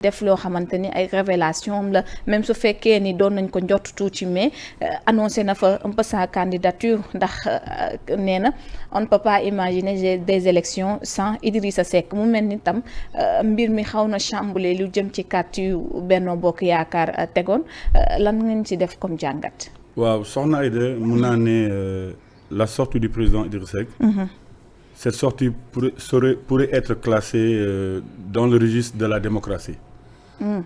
def loo xamante ni ay révélation la même su fekkee ni doon nañ ko njott tuuti mais annoncé na fa un peu sa candidature ndax nee na on ne peut pas imaginer des élections sans Idrissa Seck mu mel ni tam mbir mi xaw na chamboulé lu jëm ci kàddu yu Benno Bokk Yaakaar tegoon lan ngeen ci def comme jàngat. waaw soxna Aïda mun naa ne la sortie du président Idrissa Seck. Cette sortie pourrait être classée dans le registre de la démocratie.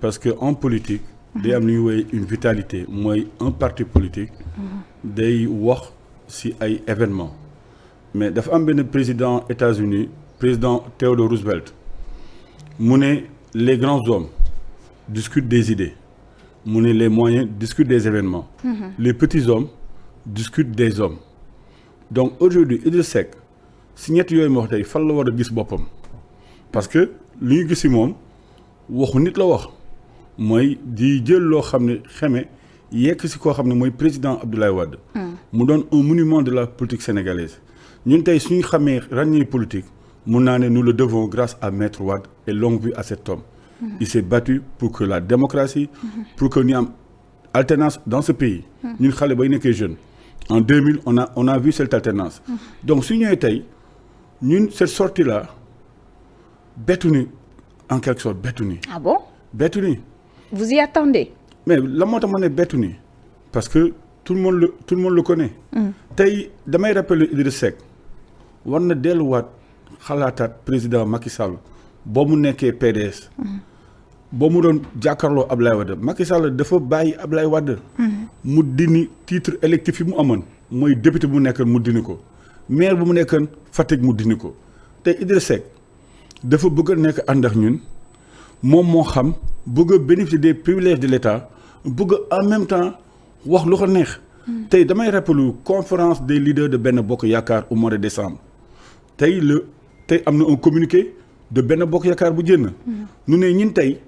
Parce que en politique day am lu ñuy woowee une vitalité mooy un parti politique day wax ci ay événements mais dafa am benn président États-Unis président Theodore Roosevelt mu ne les grands hommes discutent des idées mu ne les moyens discutent des événements les petits hommes discutent des hommes donc aujourd'hui Idrissa Seck si ñett yooyu ma wax tey fan la war a gis boppam parce que li ñu gis ci moom waxu nit la wax mooy di jël loo xam ne xeme yekk ci koo xam ne mooy président Abdoulaye Wade mu doon un monument de la politique sénégalaise ñun tey suñu xamee ràññee politique mun naa ne nous le devons grâce à Maître Wade et longue vie à cet homme il s'est battu pour que la démocratie pour que ñu am alternance dans ce pays ñun xale bay nekkee jeune en 2000 on a vu cette alternance donc su ñëwee tey ñun cette sortie là bettu ni en quelque sorte bettu ni. Ah bon? Bettu ni. Vous y attendez? Mais la moo tax ma ne bettu ni parce que tout le monde le connaît. tey damay rappeler Idrissa Seck war na delluwaat xalaataat président Macky Sall boo mu nekkee PDS. boo mu doon jàkkaarloo Ablaye Wade Macky Sall dafa bàyyi Ablaye Wade. mu dindi titre électif yi mu amoon mooy député bu mu nekkoon mu dindi ko maire bu mu nekkoon Fatick mu dindi ko tey Idrissa Seck dafa bëgg a nekk ànd ak ñun moom moo xam bëgg a bénéficier des privilèges de l'État bëgg en même temps wax lu ko neex. tey damay rappeler conférence des leaders de Benno Bokk Yaakaar au mois de décembre tey am na un communiqué de Benno Bokk Yaakaar bu jënn nu ne ñun tey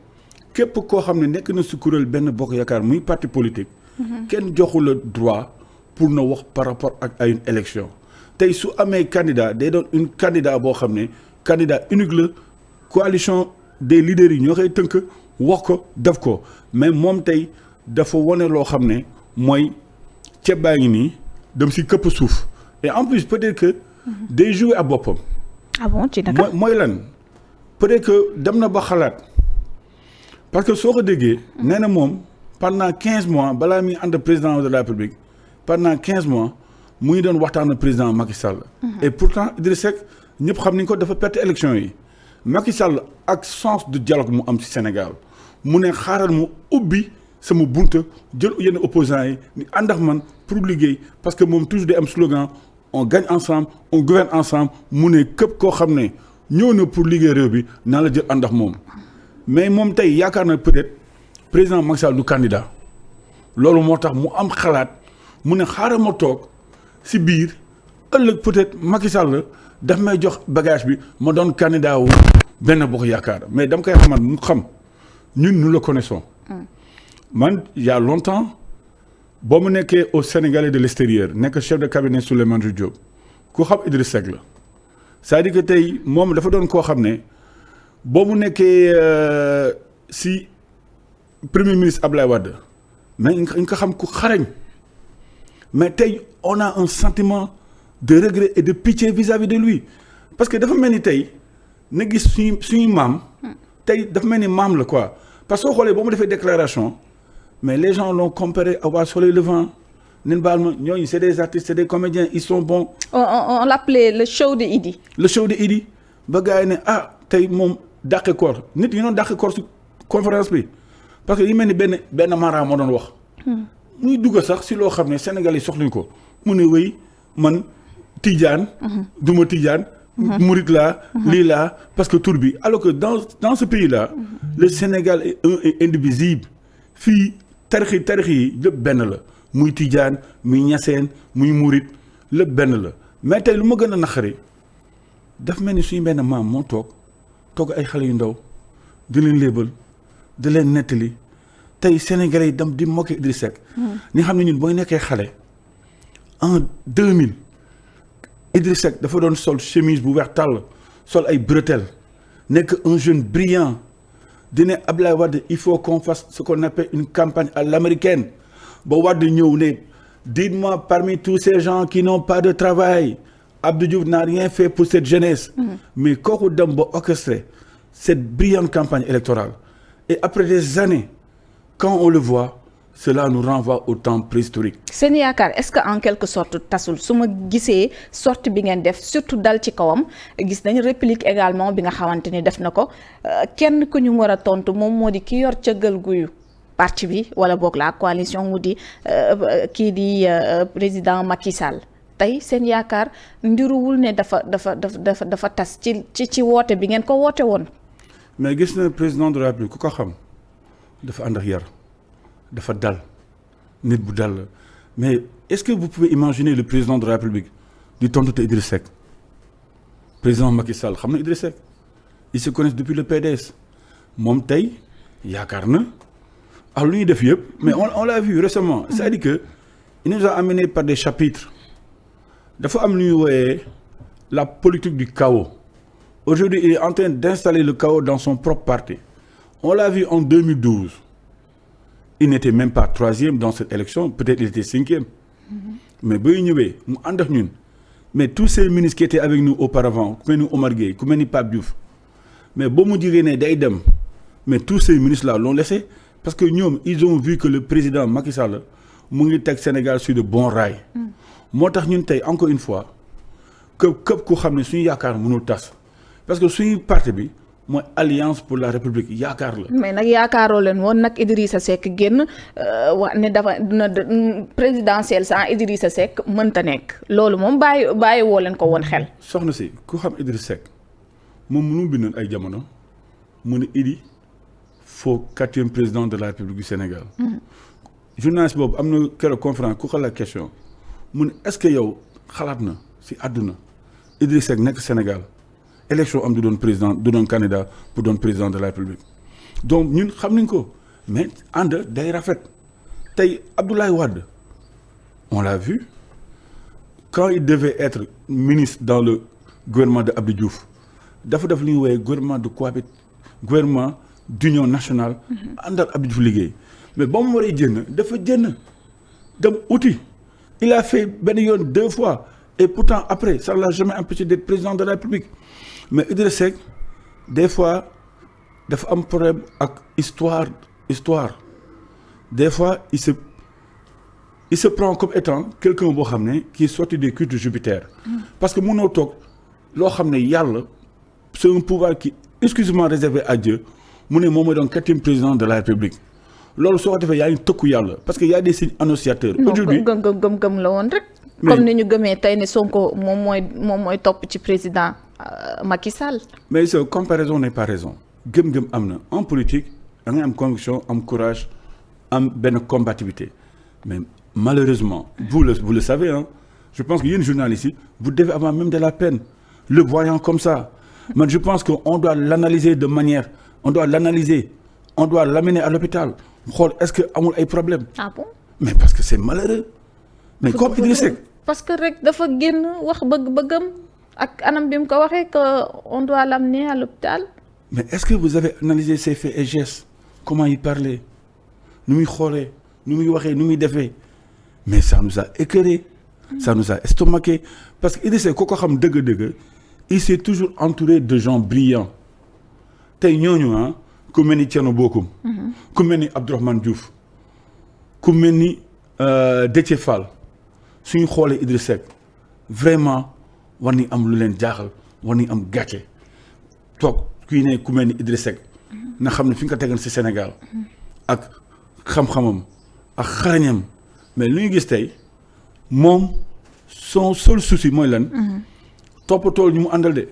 képp koo xam ne nekk na si kuréel Benno Bokk Yaakaar muy parti politique. kenn joxu la droit pour na wax par rapport ak ay une élection tey su amee candidat day doon une candidat boo xam ne. candidat unique la coalition des leaders yi ñoo koy tënk wax ko def ko mais moom tey dafa wane loo xam ne mooy ceeb baa ngi nii dem si këpp suuf et en plus peut-être que day jouer à boppam. Ah bon ci naka mooy lan peut-être que dem na ba xalaat parce que soo ko déggee. nee na moom pendant 15 mois balaa muy ànd président de la République pendant 15 mois mu ngi doon waxtaan ak président Macky Sall. et pourtant Idrissa Seck ñëpp xam nañ ko dafa perte élection yi Macky Sall ak sens de dialogue mu am ci Sénégal mu ne xaaral mu ubbi sama bunta jël yenn opposants yi ni ànd ak man pour liggéey parce que moom toujours day am slogan on gagne ensemble on gouverne ensemble mu ne képp koo xam ne ñëw na pour liggéey réew bi naa la jël ànd ak moom mais moom tey yaakaar na peut-être président Macky Sall du candidat loolu moo tax mu am xalaat mu ne xaaral ma toog ci biir ëllëg peut-être Macky Sall daf may jox bagage bi ma doon candidat wu Benno Bokk Yaakaar mais dama koy xamal mu xam ñun nous le connaissons. man il y a longtemps boo mu nekkee au Sénégalais de l'extérieur nekk chef de cabinet Souleymane Jules Diop ku xam Idrissa Seck la c'est-à-dire que tey moom dafa doon koo xam ne boo mu nekkee si premier ministre Ablaye Wade mais nga ko xam ku xarañ mais tey on a un sentiment de regret et de pitié vis-à-vis de lui parce que dafa mel ni tey na gis suñu maam tey dafa mel ni maam la quoi parce que soo xoolee boo mu defee déclaration mais les gens l'ont comparé à waa Soleil Levant nen baal ma ñooñu c'est des artistes c'est des comédiens ils sont bons. on l'appelait le show de Idi. le show de Idi ba gars yi ne tey moom dàqe koor nit ñi doon dàqe koor ci conférence bi parce que yi mel ni benn mara moo doon wax. muy dugg sax si loo xam ne Sénégal yi soxluñ ko mu ne wéy man. Tidjane duma Tidjane murit laa lii laa parce que tur bi alors que dans ce pays là le Sénégal est un et indivisible fii tarix yi lépp benn la muy Tidjane muy Ñaseen muy murit lépp benn la mais tey lu ma gën a naqari daf mel ni suñu benn maam moo toog ay xale yu ndaw di leen léebal di leen nettali tey Sénégalais yi dem di moquer Idrissa Seck ni xam ne ñun booy nekkee xale en 2000 Idrissa Seck dafa doon sol chemise bu weex tàll sol ay bretelles nekk un jeune brillant dina Abdoulaye Wade il faut qu'on fasse ce qu'on appelle une campagne à l'américaine ba Wade ñëw ne dites-moi parmi tous ces gens qui n'ont pas de travail Abdou Diouf n'a rien fait pour cette jeunesse. Mais kooku dem ba orchestrer cette brillante campagne électorale et après des années quand on le voit cela nous renvoie au temps préhistorique. seen yaakaar est-ce que en quelque sorte tasul su ma gisee sortie bi ngeen def surtout dal ci kawam gis nañ réplique également bi nga xamante ni def na ko kenn ku ñu war a tontu moom moo di ki yor cëggal guyu parti bi wala boog la coalition mu di kii di président Macky Sall tey seen yaakaar ndiruwul ne dafa tas ci woote bi ngeen ko woote woon. mais gis na président de la République ku ko xam dafa ànd ak yar dafa dal nit bu dal la mais est-ce que vous pouvez imaginer le président de la République di tontu te Idriss Seck président Macky Sall xam na Idriss Seck ils se connaissent depuis le PDS moom tey yaakaar na lu ñuy def yëpp mais on l'a vu récemment c'est-à-dire que il nous a amené par des chapitres dafa am lu ñuy wooyee la politique du chaos aujourd'hui il est en train d'installer le chaos dans son propre parti on l'a vu en 2012 il n'était même pas troisième dans cette élection peut-être il était cinquième mais ba ñu ñëwee mu ànd ak ñun mais tous ces ministres qui étaient avec nous auparavant ku mel ni Omar Gueye ku mel ni Pape Diouf mais ba mu jigée ne day dem mais tous ces ministres là l'ont laissé parce que ñoom ils ont vu que le président Macky Sall mu ngi teg Sénégal sur de bons rails moo tax ñun tey encore une fois que képp ku xam ne suñu yaakaar mënul tas parce que suñu parti bi mooy alliance pour la république yaakaar la. mais nag yaakaaroo leen woon nag Idrissa Seck génn wax ne dafa na présidentielle sans Idrissa Seck mënta nekk loolu moom bàyyi woo leen ko woon xel. soxna si ku xam Idrissa Seck moom mënu bindoon ay jamono mu ne Idi faut 4e président de la République du Sénégal. journaliste boobu am na keroog conférence ku xalaat question mu ne est-ce que yow xalaat na si àdduna Idrissa Seck nekk Sénégal. élection am du doon président du doon candidat pour doon président de la République donc ñun xam nañ ko mais ànd day rafet tey Abdoulaye Wade on l'a vu quand il devait être ministre dans le gouvernement de Abdou Diouf dafa def li ñuy woowee gouvernement d'union nationale ànd ak Abdou Diouf liggéey mais ba mu waree jënd dafa jënd dem uti il a fait benn yoon 2 fois et pourtant après ça l'a jamais empêché d'être président de la République mais Idriss Seck des fois dafa am problème ak histoire des fois il se prend comme étant quelqu'un boo xam ne qui est sorti des cultes de Jupiter parce que mënoo toog loo xam ne yàlla c'est un pouvoir qui est exclusivement réservé à Dieu mu ne moom mooy doon 4e président de la République loolu soo ko defee yaa ngi tëkku yàlla parce que y a des signes annonciateurs aujourd'hui gëm la woon rek comme ni ñu gëmee tey ne Sonko moom mooy topp ci président Macky Sall. mais ce comparaison n'est pas raison gëm-gëm am na en politique da ngay am conviction am courage am benn combativité mais malheureusement vous le savez hein je pense que yéen journalistes yi vous devez avoir même de la peine le voyant comme ça man je pense que on doit l'analyser de manière on doit l'amener à l'hôpital xool est-ce que amul ay problème. Ah bon? Mais parce que c'est malheureux mais comme Idriss Seck parce que rek dafa génn wax bëgg-bëggam ak anam bi mu ko waxee que on doit l'amener à l'hôpital. mais est-ce que vous avez analysé ses faits et gestes comment il parlait nu muy xoolee nu muy waxee nu muy defee mais ça nous a écœuré ça nous a estomaqué parce que Idriss Seck ku ko xam dëgg-dëgg il s'est toujours entouré de gens brillants tey ñooñu ku mel ni Thierno Bocoum ku mel ni Abdourahmane Diouf ku mel ni Déthié Fall suñu xoolee Idriss Seck vraiment war ni am lu leen jaaxal war ni am gàcce toog kuy ne ku mel ni Idriss Seck na xam ne fi nga ko tegal ci Sénégal ak xam-xamam ak xarañam mais lu ñu gis tey moom son seul souci mooy lan toppatoo ñu mu àndal de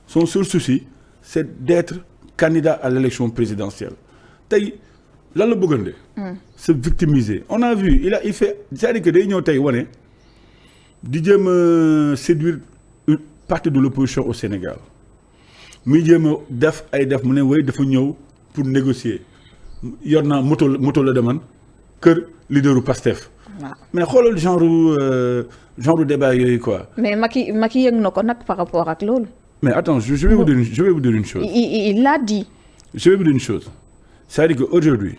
son seul souci c'est d'être candidat à l'élection présidentielle tey lan la bëggoon de se victimiser on a vu il fait c'est-à-dire que day ñëw tey wane di jéem a séduire une partie de l'opposition au Sénégal muy jéem a def mu ne way dafa ñëw pour négocier yor naa moto la deman kër leaderu Pastef mais xoolal genre débat yooyu quoi. mais Macky yëg na ko nag par rapport ak loolu. mais attends je vais vous dire une chose. il l'a dit. je vais vous dire une chose c'est-à-dire que aujourd'hui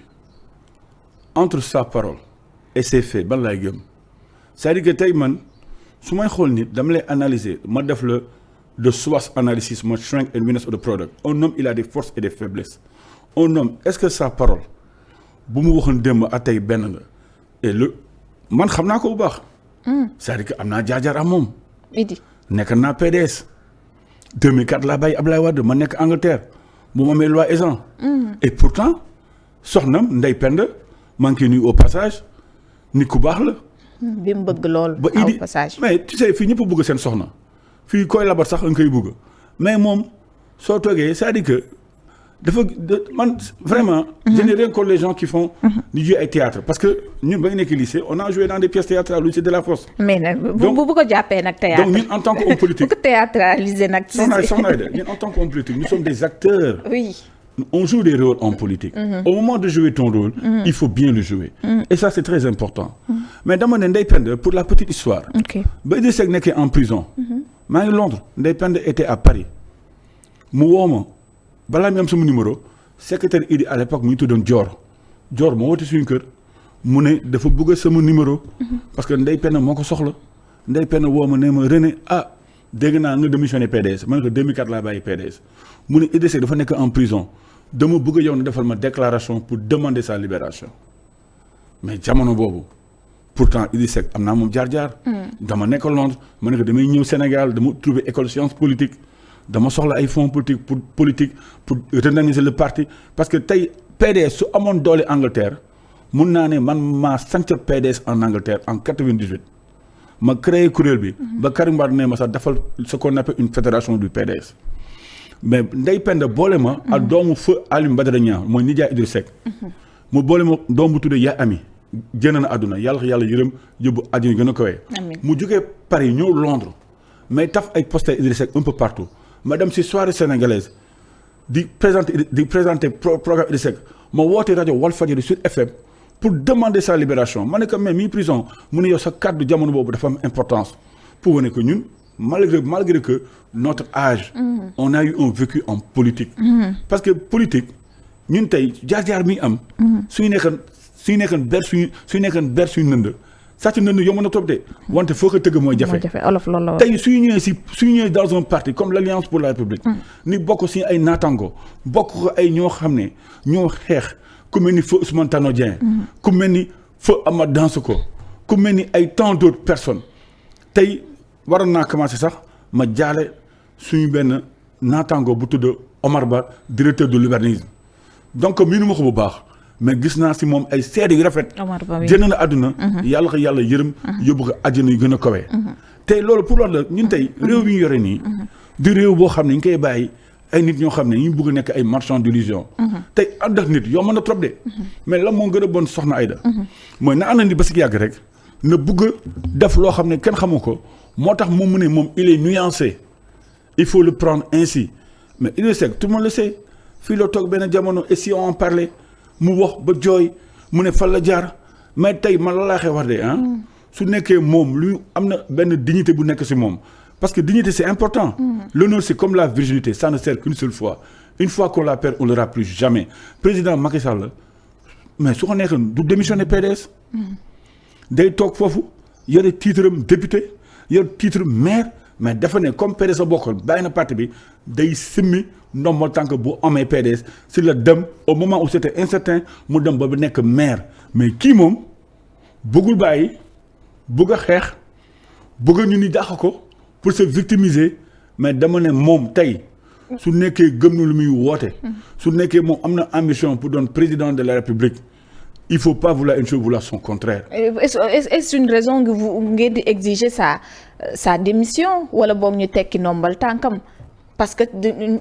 entre sa parole et ses faits ban laay gëm c'est-à-dire que tey man su may xool nit dama lay analyser ma def le de SWOT analysis ma strength and weakness of the product un homme il a des forces et des faiblesses un homme est-ce que sa parole bu mu waxoon démb ak tey benn la et le man xam naa ko bu baax. c'est-à-dire que am naa jaar-jaar am moom. Idi nekk naa PDS 2004 laa bàyyi Ablaye Wade ma nekk Angleterre bu ma amee loi Ezzan. et pourtant soxnam Ndeye Penda maa ngi koy nuyu au passage nit ku baax la. bi mu bëgg lool. ba au Idi passage mais tu sais fii ñëpp bëgg seen soxna fii koy labat sax nga koy bëgg mais moom soo toogee c'est-à-dire que dafa man vraiment. je n'ai rien contre les gens qui font. di jouer ay théâtre parce que ñun ba ñu nekk lycée on a joué dans des pièces théâtrales au lycée de la Fosse. mais nag bu ko jàppee nag théâtre donc ñun en tant qu'homme politique bu ko théâtraliser nag. soxna de ñun en tant qu'homme politique nous sommes des acteurs. oui. On joue des rôles en politique. Au moment de jouer ton rôle, il faut bien le jouer. Et ça, c'est très important. Mais dama ne Ndeye Penda pour la petite histoire. ok ba Idrissa Seck nekkee en prison. maa ngi Londres Ndeye Penda était à Paris. mu woo ma balaa mi am sama numéro secrétaire Idi à l'époque mu ngi tuddoon Dior moo woote suñu kër mu ne dafa bëgg sama numéro. parce que Ndeye Penda moo ko soxla. Ndeye Penda woo ma ne ma René dégg naa nga démissionné PDS ma ne ko 2004 laa bàyyi PDS mu ne Idrissa Seck dafa nekk en prison. dama bëgg yow ne defal ma déclaration pour demander sa libération mais jamono boobu pourtant Idrissa Seck am naa moom jaar-jaar. dama nekk Londres ma ne ko damay ñëw Sénégal dama trouver école science politique dama soxla ay fonds politique pour redynamiser le parti parce que tey PDS su amoon doole Angleterre mun naa ne man maa sanc PDS en Angleterre en 98 ma créé kuréel bi. ba Karim Wade ne ma sax defal ce qu'on appelle une fédération du PDS. mais Ndeye Penda boole ma ak doomu feu Alioune Badara Niang mooy nijaay Idrissa Seck mu boole ma doom bu tuddee yaa ami génn na àdduna yàlla yërëm yóbbu àddina gën a kawee mu jógee Paris ñëw Londres mais taf ay poster Idrissa Seck un peu partout ma dem si soirée sénégalaise di présenter programme Idrissa Seck ma woote rajo Walfadjri sur FM pour demander sa libération ma ne ko mais mi prison mu ne yow sa kàddu jamono boobu dafa am importance pour wane que ñun malgré que notre âge on a eu un vécu en politique parce que politique ñun tey jaar-jaar mi am suñu nekkoon ber suñu nënd sàcc nënd yomb na trop de wante foo ko tëgg mooy jafe tey suñu ñëwee dans un parti comme l'Alliance pour la République ni bokk si ay naatango bokk ko ay ñoo xam ne ñoo xeex ku mel ni feu Ousmane Tanor Dieng ku mel ni feu Amath Dansokho ku mel ni ay tant d'autres personnes tey waroon naa commencé sax ma jaale suñu benn naataango bu tudd Omar Ba directeur de l'urbanisme donc miinu ma ko bu baax mais gis naa si moom ay seede yu rafet. jënd na àdduna. yàlla ko yàlla yërëm. yóbbu ko àjjana yu gën a kawe. tey loolu pour loolu la ñun tey réew mi ñu yore nii. di réew boo xam ne ñu koy bàyyi ay nit ñoo xam ne ñu bëgg nekk ay marchands d'illusion. tey ànd ak nit yomb na trop de. mais lan moo gën a bon soxna Aïda. mooy na ànd nit ba si yàgg rek na bëgg def loo xam ne kenn xamu ko. moo tax moom mu ne moom il est nuancé il faut le prendre ainsi mais Idrissa Seck tout le monde le sait fii la toog benn jamono et si on en parlait mu wax ba jooy mu ne fan la jaar mais tey man la laa xee wax de su nekkee moom lu am na benn dignité bu nekk si moom parce que dignité c'est important l'honneur c'est comme la virginité ça ne sert qu'une seule fois une fois qu'on la perd on l'aura plus jamais président Macky Sall mais su ko nekkee du démissionner PDS day toog foofu yore titre am député yor titre maire mais dafa ne comme PDS a bokkal bàyyi na parti bi day simmi ndombal tànk bu amee PDS si la dem au moment où c'était incertain mu dem ba nekk maire mais kii moom bëggul bàyyi bëgg a xeex bëgg ñu ni dàq ko pour se victimiser mais dama ne moom tey su nekkee gëm na lu muy woote su nekkee moom am na ambition pour doon président de la République il faut pas vouloir une chose vouloir son contraire. Est-ce une raison que vous ngeen di exiger sa démission wala boog ñu tekki nombal tànkam parce que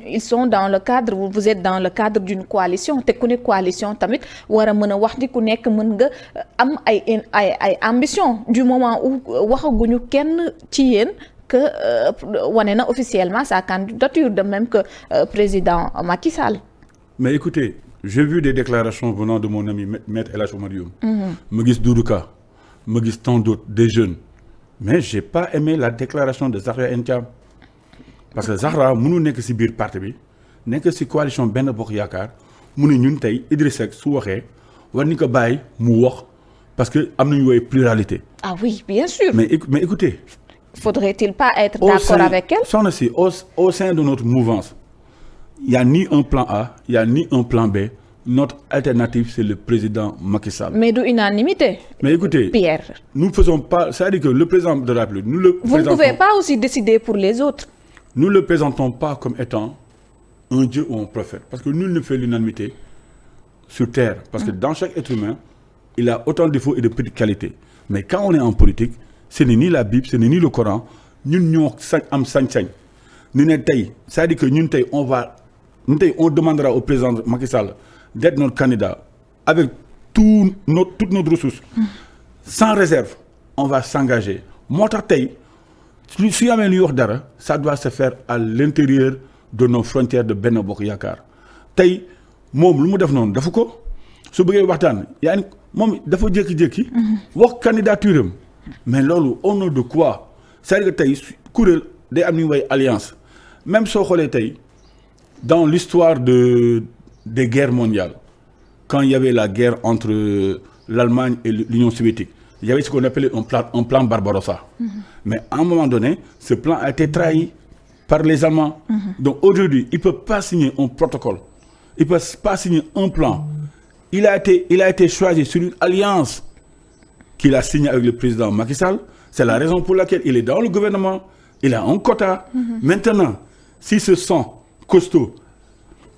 ils sont dans le cadre vous êtes dans le cadre d'une coalition te ku ne coalition tamit war a mën a wax di ku nekk mën nga am ay ambition du moment où waxaguñu kenn ci yéen que wane na officiellement sa candidature de même que président Macky Sall. Mais écoutez. J'ai vu des déclarations venant de mon ami Maître El Hadji Oumar Youm. Ma gis Doudou Ka, ma gis tant d'autres, des jeunes. Mais j'ai pas aimé la déclaration de Zahra Iyane Thiam. Parce que Zahra mënu nekk ci biir parti bi nekk ci coalition Benno Bokk Yaakaar mu ne ñun tey Idrissa Seck su waxee war ni ko bàyyi mu wax parce que am nañu woowee pluralité. Ah oui, bien sûr. Mais écoutez. Faudrait-il pas être d'accord avec elle? Soxna si au sein de notre mouvance, il n'y a ni un plan A, il n'y a ni un plan B. Notre alternative, c'est le président Macky Sall. Mais d'unanimité. Mais écoutez, Pierre. Nous ne faisons pas, c'est-à-dire que le président de la République, nous le Vous ne pouvez pas aussi décider pour les autres. Nous ne le présentons pas comme étant un Dieu ou un prophète. Parce que nul ne fait l'unanimité sur terre. Parce que dans chaque être humain, il a autant de défauts et de petites qualités. Mais quand on est en politique, ce n'est ni la Bible, ce n'est ni le Coran. Nous ñoo am sañ-sañ. Nous ne tey, c'est-à-dire que ñun tey on demandera au président Macky Sall d'être notre candidat avec toutes nos ressources. Sans réserve, on va s'engager. Moo tax tey su y amee lu wax dara ça doit se faire à l'intérieur de nos frontières de Benno Bokk Yaakaar tey moom lu mu def noonu dafa ko su bëggee waxtaan yaa ni moom dafa jékki-jékki wax candidature am mais loolu au nom de quoi c'est-à-dire que tey kuréel day am ni way alliance même soo xoolee tey dans l'histoire des guerres mondiales quand il y avait la guerre entre l'Allemagne et l'Union soviétique il y avait ce qu'on appelait un plan Barbarossa. Mais à un moment donné, ce plan a été trahi par les Allemands. Donc aujourd'hui, il ne peut pas signer un protocole. Il ne peut pas signer un plan. Il a été choisi sur une alliance qu'il a signée avec le président Macky Sall. C'est la raison pour laquelle il est dans le gouvernement. Il a un quota. Maintenant, s'il se sent costaud,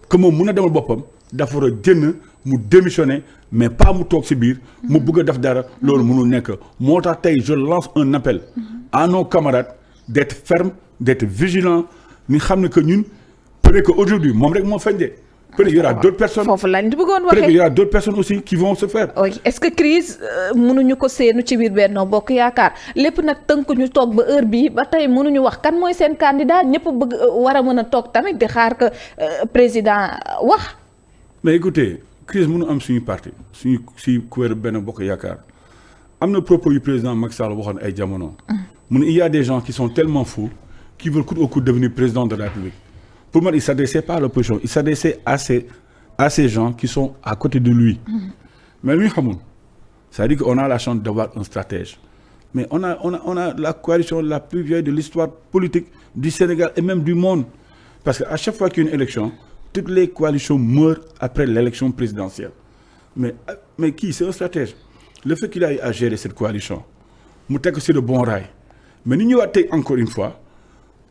comme on a demal bopam, dafa war a génn mu démissionner mais pas mu toog ci biir mu bëgg a def dara loolu mënul nekk moo tax tey je lance un appel à nos camarades d'être fermes d'être vigilants ni xam ne que ñun peut-être que aujourd'hui moom rek moo feeñ de peut-être il y aura d'autres personnes foofu lañ bëggoon waxee peut-être qu'il y aura d'autres personnes aussi qui vont se faire. oui est-ce que crise mënuñu ko seenu ci biir Benno Bokk Yaakaar lépp nag tënk ñu toog ba heure bii ba tey mënuñu wax kan mooy seen candidat ñëpp bëgg war a mën a toog tamit di xaar que président wax. Mais écoutez crise mënu am suñu parti suñu si kuréel Benno Bokk Yaakaar am na propos yu président Macky Sall waxoon ay jamono. mu ne il y a des gens qui sont tellement fous qui veulent coûte que coûte devenir président de la République. Pour moi il s'adressait pas à l'opposition il s'adressait à ces gens qui sont à côté de lui. Mais lui xamul c'est-à-dire qu'on a la chance d'avoir un stratège. Mais on a la coalition la plus vieille de l'histoire politique du Sénégal et même du monde. Parce qu'à chaque fois qu'il y a une élection, toutes les coalitions meurent après l'élection présidentielle. Mais qui? C'est un stratège. Le fait qu'il ait à gérer cette coalition, mu teg ko sur le bon rail. Mais ni ñëwaat tey encore une fois,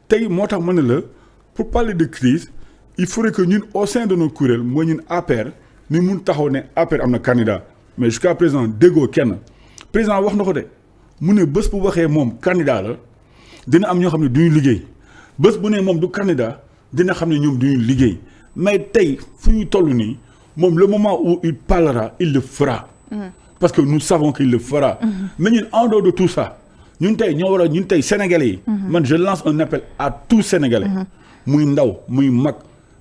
tey moo tax ma ne la pour parler de crise, il faudrait que ñun au sein de nos kuréel mooy ñun APR ni mun taxaw ne APR am na candidat. Mais jusqu'à présent déggoo kenn président wax na ko de mu ne bés bu waxee moom candidat la dina am ñoo xam ne duñu liggéey bés bu ne moom du candidat dina xam ne ñoom duñu liggéey. Mais tey fu ñu toll nii moom le moment où il parlera il le fera. Parce que nous savons qu'il le fera. Mais ñun en dehors de tout ça ñun tey ñoo war a ñun tey sénégalais yi. man je lance un appel à tous sénégalais. muy ndaw muy mag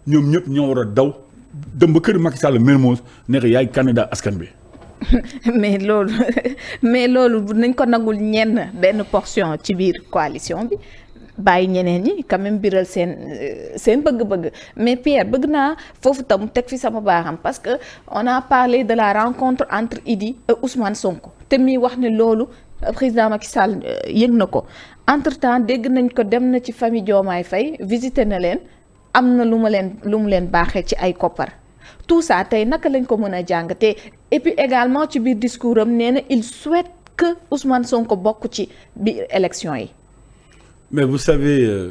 ñoom ñëpp ñoo war a daw dem ba kër Macky Sall Mermoz ne ko yaay candidat askan bi. mais loolu nañ ko nagul ñenn benn portion ci biir coalition bi. bàyyi ñeneen ñi quand même biral seen bëgg-bëgg mais Pierre bëgg naa foofu tam teg fi sama baaxam parce que on a parlé de la rencontre entre Idi et Ousmane Sonko te mi wax ne loolu président Macky Sall yëg na ko entre temps dégg nañ ko dem na ci famille Diomaye Faye visité na leen am na lu mu leen baaxee ci ay koppar tout ça tey naka lañ ko mën a jàngatee et puis également ci biir discours am nee na il souhaite que Ousmane Sonko bokk ci biir élection yi. Mais vous savez,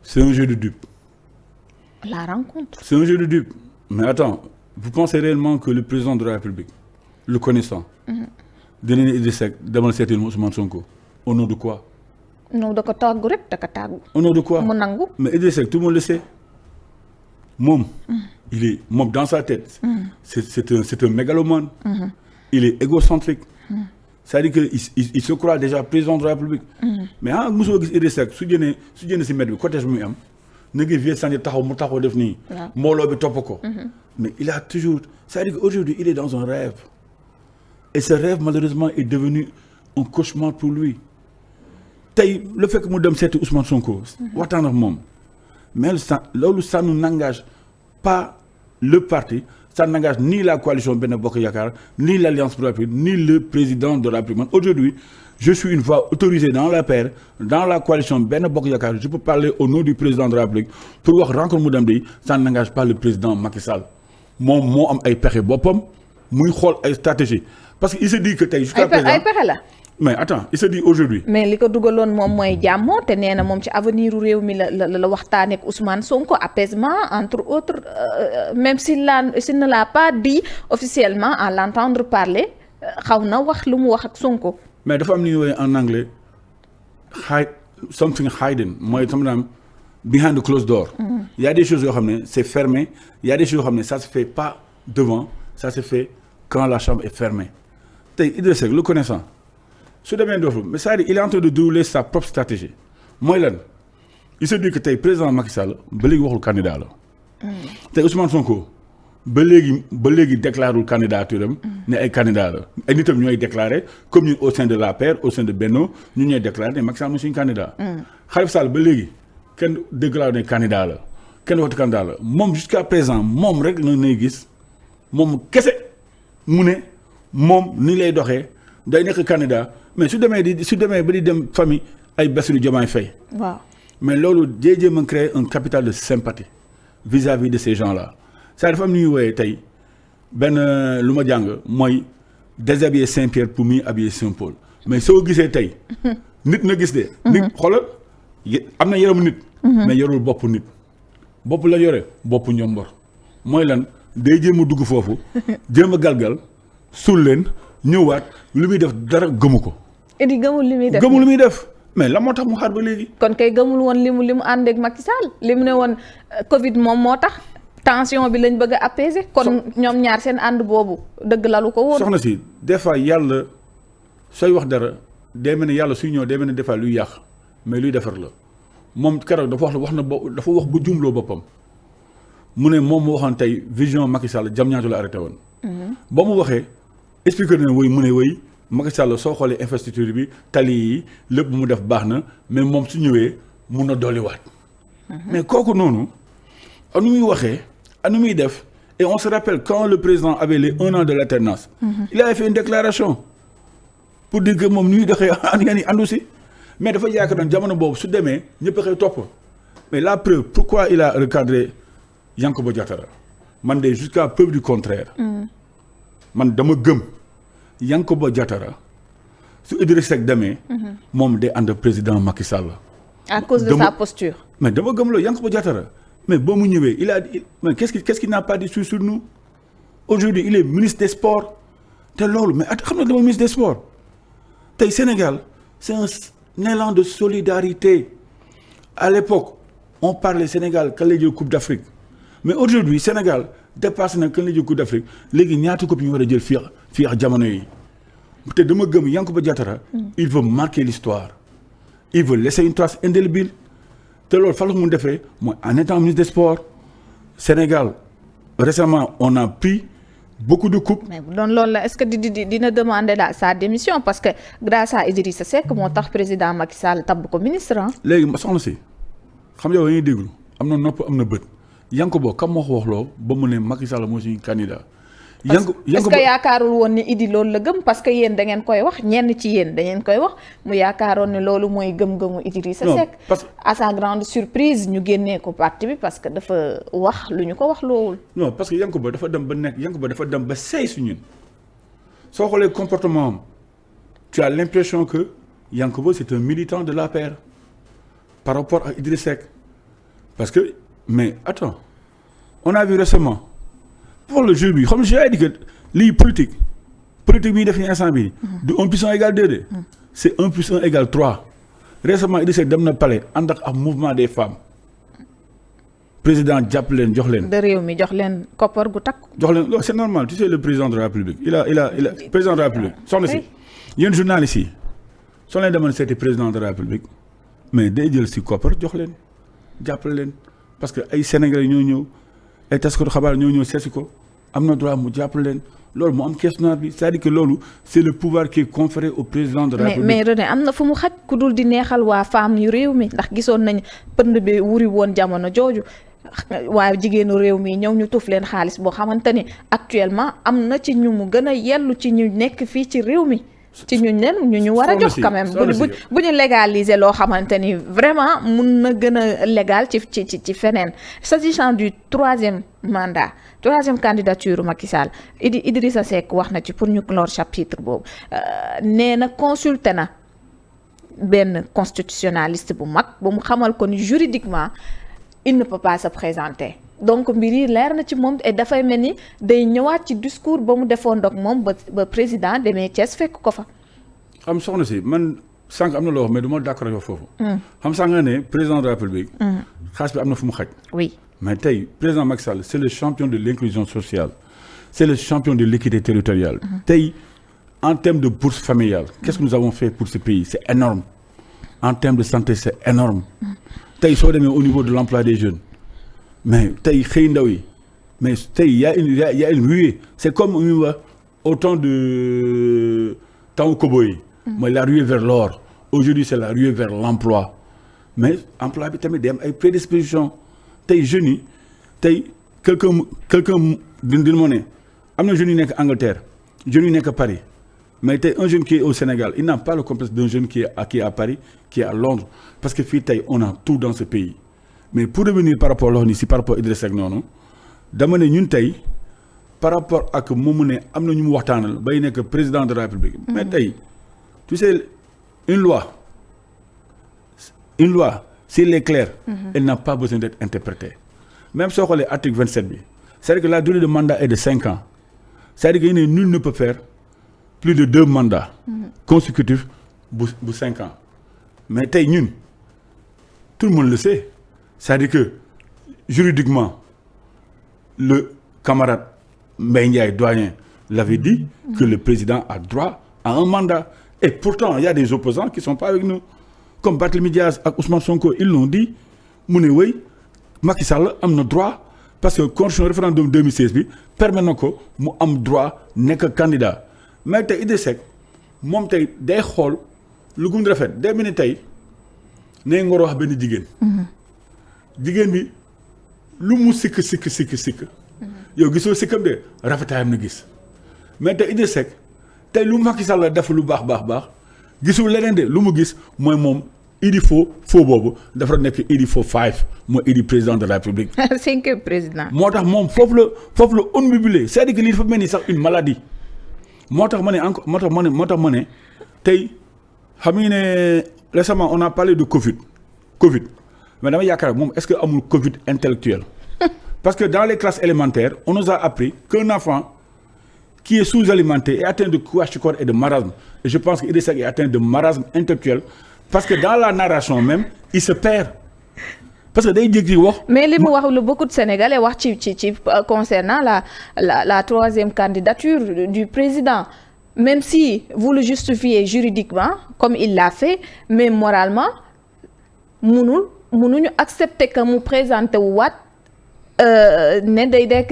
c'est un jeu de dupes. La rencontre. C'est un jeu de dupes. Mais attends, vous pensez réellement que le président de la République, le connaissant, dinañ Idrissa Seck demal seeti Ousmane Sonko au nom de quoi? non da ko tàggu rek da ko tàggu. Au nom de quoi? mu nangu. Mais Idrissa Seck tout le monde le sait. moom. il est moom dans sa tête. c'est un mégalomane. Il est égocentrique. C'est-à-dire que il se croit déjà président de la République. mais mosoo gis Idrissa Seck su jënee si mbedd bi cortège bi muy am na ngi vieux sànni taxaw mu taxaw def nii. mbooloo bi topp ko. mais il a toujours c'est-à-dire qu'aujourd'hui il est dans un rêve. et ce rêve malheureusement est devenu un cauchemar pour lui. tey le fait que mu dem seeti Ousmane Sonko. waxtaan ak moom mais loolu ça ne n'engage pas le parti, ça n'engage ni la coalition Benno Bokk Yakaar, ni l'Alliance pour la République, ni le président de la République. Aujourd'hui, je suis une voix autorisée dans l'APR, dans la coalition Benno Bokk Yakaar. Je peux parler au nom du président de la République pour wax rencontre mu dem di ça n'engage pas le président Macky Sall. moom moo am ay pexe boppam muy xool ay stratégie parce que il se dit que tey jusqu'à présent ay pexe la. mais attends il se dit aujourd'hui mais li ko dugaloon moom mooy jàmmoo te nee na moom ci avenir u réew mi la waxtaanee ak Ousmane Sonko apaisement entre autres même s'il ne l'a pas dit officiellement à l'entendre parler xaw na wax lu mu wax ak Sonko. mais dafa am lu ñuy woowee en anglais something hidden mooy sometimes behind the closed door. Il y a des choses yoo xam ne c'est fermé il y a des choses yoo xam ne ça se fait pas devant ça se fait quand la chambre est fermée tey Idrissa Seck le connaissant su demee doofu mais c'est-à-dire il est en train de dérouler sa propre stratégie mooy lan il se dit que tey président Macky Sall ba léegi waxul candidat la tey Ousmane Sonko ba léegi déclarul candidature am ne ay candidat la ay nitam ñooy déclaré comme ñun au sein de l'APR au sein de Benno ñun ñooy déclaré ne Macky Sall mooy suñu candidat Khalifa Sall ba léegi kenn déclaré ne candidat la kenn waxtu candidat la moom jusqu'à présent moom rek la nay gis moom kese mu ne moom ni lay doxee day nekk candidat mais su demee ba di dem famille ay Bassirou Diomaye Faye waaw mais loolu day jéem a créer un capital de sympathie vis-à-vis de ces gens-là ça dafa am ni ñuy wooyee tey benn lu ma jàng mooy déshabiller Saint-Pierre pour mieux habiller Saint-Paul mais soo gisee tey nit na gis de nit xoolal am na yaramu nit mais yorul bopp nit bopp la yore bopp ñombor mooy lan day jéem a dugg foofu jéem a galgal suul leen ñëwaat lu muy def dara gëmu ko. Idi gëmul li muy def gëmul li muy def mais la moo tax mu xaar ba léegi. kon kay gëmul woon li mu ànd ak Macky Sall li mu ne woon Covid moom moo tax tension bi lañ bëgg a apaiser. kon ñoom ñaar seen ànd boobu dëgg lalu ko woon. soxna si des fois yàlla sooy wax dara day mel ne yàlla suy ñëw day mel ne des fois luy yàq mais luy defar la moom keroog dafa dafa wax bu jumloo boppam mu ne moom mu waxoon tey vision Macky Sall jam ñaatu la arrêté woon. ba mu waxee. expliqué na woy mu ne woy Macky Sall soo xoolee infrastructure bi tali yi lépp mu def baax na mais moom su ñëwee mun na dolliwaat. mais kooku noonu anu muy waxee anu muy def et on se rappelle quand le président avait les 1 an de l'alternance il avait fait une déclaration pour dire que moom ni muy doxee ngeen àndu si mais dafa yaakaar doon jamono boobu su demee ñëpp a koy topp mais la preuve pourquoi il a recadré Yankhoba Diattara man de jusqu'à preuve du contraire man dama gëm Yankhoba Diattara su Idrissa Seck demee moom day ànd président Macky Sall à cause de sa posture mais dama gëm loolu Yankhoba Diattara mais boo mu ñëwee il a dit mais qu'est-ce qu'il n'a pas dit sur nous aujourd'hui il est ministre des sports te loolu mais xam na dama ministre des sports tey Sénégal c'est un élan de solidarité à l'époque on parlait Sénégal kan lay jël Coupe d'Afrique mais aujourd'hui Sénégal dépassé na kan lay jël Coupe d'Afrique léegi ñaata coupe ñu war a jël fii ak jamono yi te dama gëm Yankhoba Diattara il veut marquer l'histoire il veut laisser une trace indélébile te loolu fa la mu defee mooy en étant ministre des sports Sénégal récemment on a pris beaucoup de coupes. mais bu doon loolu la est-ce que dina demander sa démission parce que grâce à Idrissa Seck moo tax président Macky Sall tabb ko ministre ah. léegi soxna si xam yow dañuy déglu am na nopp am na bët Yankhoba kam moo ko waxloo ba mu ne Macky Sall moo suñu candidat. est-ce que yaakaarul woon ni Idi loolu la gëm parce que yéen da ngeen koy wax ñenn ci yéen da ngeen koy wax mu yaakaaroon ne loolu mooy gëm-gëmu Idrissa Seck. parce que à sa grande surprise ñu génnee ko parti bi parce que dafa wax lu ñu ko wax loowul. non parce que Yankhoba dafa dem ba sey su ñun soo xoolee comportement am tu as l'impression que Yankhoba c'est un militant de l'APR par rapport à Idrissa Seck parce que mais attends on a vu récemment. pour le jour bi xam nga j'ai dit que lii politique bi def ni instant bi du 1 plus 1 égale 2 de c'est 1 plus 1 égale 3 récemment Idrissa Seck dem na palais ànd ak mouvement des femmes président jàpp leen jox leen. de réew mi jox leen koppar gu takk. jox leen c'est normal tu sais le président de la République il a président de la République soxna si yéen journalistes yi soo leen demoon seeti président de la République mais day jël si koppar jox leen jàppale leen parce que ay Sénégalais ñoo ñëw ay taskatu xabaar ñoo ñëw seesi ko am na droit mu jàppale leen loolu mu am caisse noire bi c'est-à-dire que loolu c'est le pouvoir qui est conféré au président de la République. mais René am na fu mu xaj ku dul di neexal waa femme yu réew mi ndax gisoon nañ pënd bi wuri woon jamono jooju waaye jigéenu réew mi ñëw ñu tuuf leen xaalis boo xamante ni actuellement am na ci ñu mu gën a yellu ci ñu nekk fii ci réew mi. ci ñu war a jox quand même bu ñu légaliser loo xamante ni vraiment mun na gën a légal ci feneen s'agissant du troisième candidature Macky Sall Idrissa Seck wax na ci pour ñu clore chapitre boobu nee na consulté na benn constitutionnaliste bu mag ba mu xamal ko ni juridiquement il ne peut pas se présenter donc mbir yi leer na ci moom et dafay mel ni day ñëwaat ci discours ba mu defoon donc moom ba président demee Thiès fekk ko fa. xam soxna si man sànq am na loo wax mais du ma d'accord yow foofu. xam sànq nga ne président de la République. xaalis bi am na fu mu xaj. oui mais tey président Macky Sall c'est le champion de l'inclusion sociale c'est le champion de l'équité territoriale. tey en termes de bourse familiale. qu'est-ce que nous avons fait pour ce pays c'est énorme en termes de santé c'est énorme tey soo demee au niveau de l'emploi des jeunes. mais tey xëy ndaw yi mais tey y a une ruée c'est comme au temps Kobo yi mooy la ruée vers l'or aujourd'hui c'est la ruée vers l'emploi mais emploi bi tamit day am ay prédisposition tey jeunes yi tey quelqu'un dina moo ne am na jeunes yu nekk Angleterre jeunes yu nekk Paris mais tey un jeune qui est au Sénégal il n'a pas le complexe d'un jeune qui est à Paris qui est à Londres parce que fii tey on a tout dans ce pays. mais pour revenir par rapport loo xam ni si par rapport Idrissa Seck noonu dama ne ñun tey par rapport ak moomu ne am na ñu mu waxtaanal bay nekk président de la République. mais tey tu sais une loi s'il est clair. elle n'a pas besoin d'être interprétée. même soo xoolee article 27 bi c'est-à-dire que la durée de mandat est de 5 ans c'est-à-dire que nul ne peut faire plus de 2 mandats. consécutifs bu 5 ans mais tey ñun tout le monde le sait. c'est-à-dire que juridiquement le camarade Mbaye Ndiaye doyen l'avait dit que le président a droit à un mandat et pourtant il y a des opposants qui sont pas avec nous comme Barthélémy Diaz ak Ousmane Sonko ils l'ont dit mu ne wéy Macky Sall am na droit parce que constitution référendum 2016 bi permet na ko mu am droit nekk candidat mais tey Idrissa Seck moom tey day xool lu gën rafet day mel ni tey nee nga wax benn jigéen. jigéen bi lu mu sikk yow gisoo sikkam de rafetaayam na gis mais te Idrissa Seck tey lu Macky Sall def lu baax gisul leneen de lu mu gis mooy moom Idi faux boobu dafa nekk Idi faux 5 mooy Idi président de la République. 5e président. moo tax moom foofu la omnibulé c'est-à-dire que lii dafa mel ni sax une maladie moo tax ma ne tey xam nga ne récemment on a parlé de Covid mais dama yaakaar moom est-ce que amul Covid intellectuel parce que dans les classes élémentaires on nous a appris qu'un enfant qui est sous-alimenté est atteint de kwashiorkor et de marasme et je pense que Idrissa Seck est atteint de marasme intellectuel parce que dans la narration même il se perd parce que day jékki wax. mais li mu wax lu beaucoup de Sénégalais wax ci concernant la troisième candidature du président même si vous le justifiez juridiquement comme il l'a fait mais moralement mënuñu accepter que mu présenté wu waat ne day dekk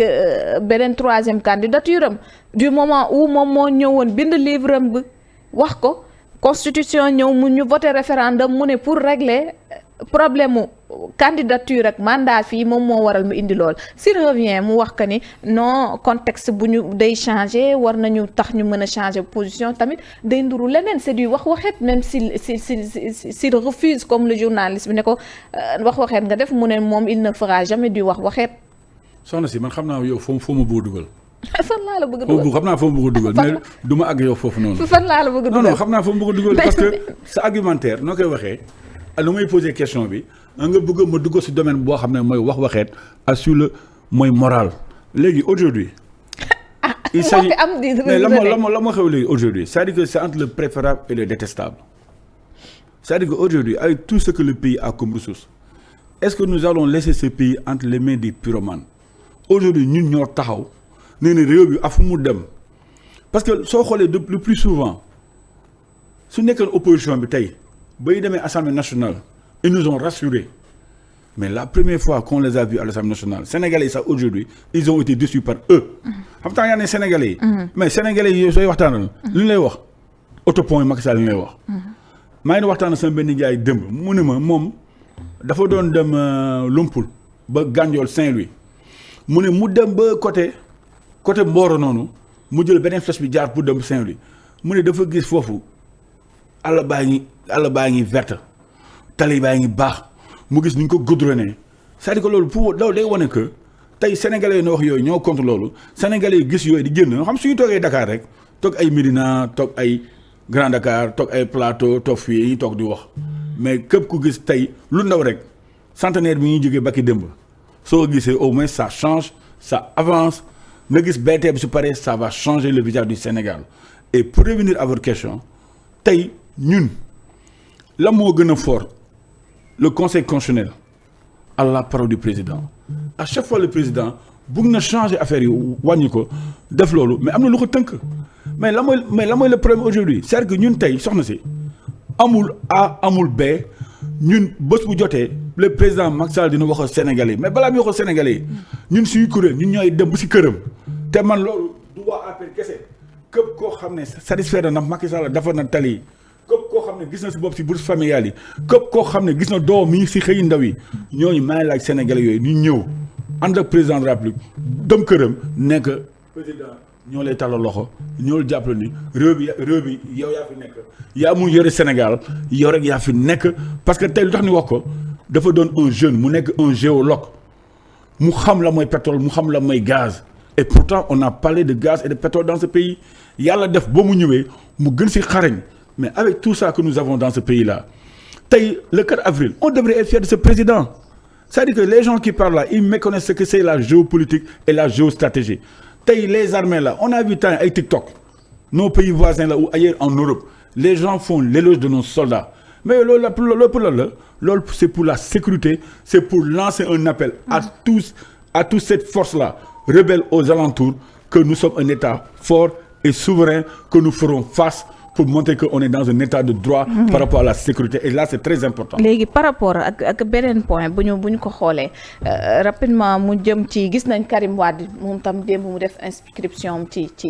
beneen troisième candidature am du moment où moom moo ñëwoon bind livre am bi wax ko constitution ñëw mu ñu voté référendum mu ne pour régler problème mu candidature ak mandat fii moom moo waral mu indi lool s'il revient mu wax que ni non contexte bu ñu day changer war nañu tax ñu mën a changer position tamit day nduru leneen c'est du wax waxeet même s'il refuse comme le journaliste bi ne ko wax waxeet nga def mu ne moom il ne fera jamais du wax waxeet. soxna si man xam naa yow foo ma bëgg dugal. fan laa la bëgg a dugal xam naa foo ma bëgg a dugal mais du ma àgg yow foofu noonu. fan laa la bëgg a dugal non xam naa foo ma bëgg a dugal parce que sa argumentaire noo koy waxee. lu may poser question bi nga bëgg ma dugg ci domaine boo xam ne mooy wax waxeet assure le mooy moral léegi aujourd'hui il s'agit mais la ma xew léegi aujourd'hui c'est-à-dire que c'est entre le préférable et le détestable c'est-à-dire que aujourd'hui avec tout ce que le pays a comme ressources est-ce que nous allons laisser ce pays entre les mains des pyromanes aujourd'hui ñun ñoo taxaw nee na réew bi fu mu dem parce que soo xoolee le plus souvent su nekkoon opposition bi tey ba ñu demee Assemblée nationale ils nous ont rassurés mais la première fois qu'on les a vus à l'Assemblée nationale Sénégalais yi sax aujourd'hui ils ont été déçus par eux. xam nga yaa ne Sénégalais yi. mais Sénégalais yi sooy waxtaanal. li ñu lay wax autopont yi Macky Sall li ñu lay wax. maa ngi waxtaan sama benn jaay dëmb mu ne ma moom dafa doon dem Lumpul ba Gandiol Saint-Louis mu ne mu dem ba côté Mboro noonu mu jël beneen flèche bi jaar pour dem Saint-Louis mu ne dafa gis foofu àll baa ngi verte tali baa ngi baax mu gis ni ñu ko goudronné c'est-à-dire que loolu pour loolu day wane que tey sénégalais yi na wax yooyu ñoo contre loolu sénégalais yi gis yooyu di génn xam suñu toogee Dakar rek toog ay Médina toog ay Grand Dakar toog ay Plateau toog fii toog di wax mais képp ku gis tey lu ndaw rek centenaire bi ñuy jógee bakki démb soo gisee au moins ça change ça avance nga gis BRT bi su paree ça va changer le visage du Sénégal et pour revenir à votre question tey ñun la moo gën a fort le conseil constitutionnel à la parole du président à chaque fois le président bëgg na changer affaire yi wàññi ko def loolu mais am na lu ko tënk mais la mooy le problème aujourd'hui c'est que ñun tey soxna si amul A amul B ñun bés bu jotee le président Macky Sall dina wax Sénégalais yi mais balaa muy wax Sénégalais yi ñun suñu kuréel ñun ñooy dem bu si këram te man loolu du waa APR kese képp koo xam ne satisfaire na Macky Sall dafa na tali yi képp koo xam ne gis na si bopp si bourse familiale yi képp koo xam ne gis na doom yi si xëy ndaw yi ñooñu maa ngi laaj Sénégalais yooyu ñu ñëw ànd ak président de la République dem këram nekk président ñoo lay tàllal loxo ñoo la jàppale ni réew bi yow yaa fi nekk yaa mu yore Sénégal yow rek yaa fi nekk parce que tey lu tax ni wax ko dafa doon un jeune mu nekk un géologue mu xam la mooy pétrole mu xam la mooy gaz et pourtant on a parlé de gaz et de pétrole dans ce pays yàlla def ba mu ñëwee mu gën si xarañ mais avec tout ça que nous avons dans ce pays là tey le 4 avril on devrait être fier de ce président c'est-à-dire que les gens qui parlent là ils méconnaissent ce que c'est la géopolitique et la géostratégie tey les armées là on a vu tant ay TikTok nos pays voisins là ou ailleurs en Europe les gens font l'éloge de nos soldats mais loolu la pour la loolu c'est pour la sécurité c'est pour lancer un appel à toute cette force là rebelle aux alentours que nous sommes un État fort et souverain que nous ferons face pour montrer qu'on est dans un état de droit par rapport à la sécurité et là c'est très important. léegi par rapport ak beneen point bu ñu ko xoolee rapidement mu jëm ci gis nañ Karim Wade moom tam démb mu def inscription ci